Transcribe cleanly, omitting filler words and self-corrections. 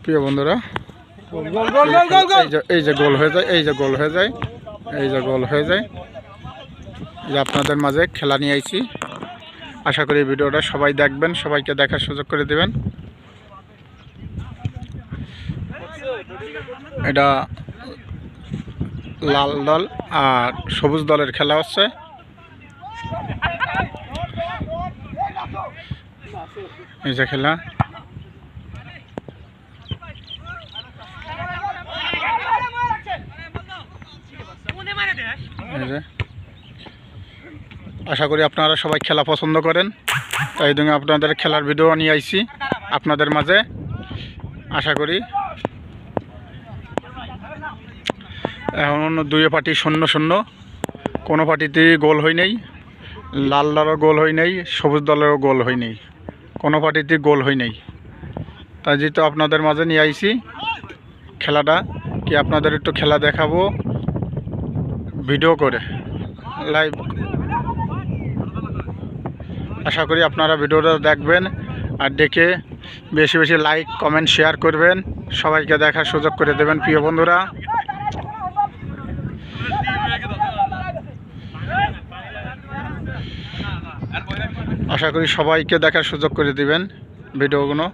প্রিয় বন্ধুরা, এই যে গোল হয়ে যায়, এই যে গোল হয়ে যায়, এই যে গোল হয়ে যায়, যে আপনাদের মাঝে খেলা নিয়ে আইছি। আশা করি ভিডিওটা সবাই দেখবেন, সবাইকে দেখার সুযোগ করে দেবেন। এটা লাল দল আর সবুজ দলের খেলা হচ্ছে। এই যে খেলা, আশা করি আপনারা সবাই খেলা পছন্দ করেন, তাই জন্য আপনাদের খেলার ভিডিও নিয়ে আইছি আপনাদের মাঝে। আশা করি এখন দুই পার্টি 0-0, কোনো পার্টিতেই গোল হয় নাই। লাল দলেরও গোল হয় নাই, সবুজ দলেরও গোল হয় নাই, কোনো পার্টিতেই গোল হয় নাই। তাই যেহেতু আপনাদের মাঝে নিয়ে আইছি খেলাটা, কি আপনাদের একটু খেলা দেখাবো ভিডিও করে লাইভ। আশা করি আপনারা ভিডিওটা দেখবেন আর দেখে বেশি বেশি লাইক কমেন্ট শেয়ার করবেন, সবাইকে দেখার সুযোগ করে দেবেন। প্রিয় বন্ধুরা, আশা করি সবাইকে দেখার সুযোগ করে দিবেন ভিডিওগুলো।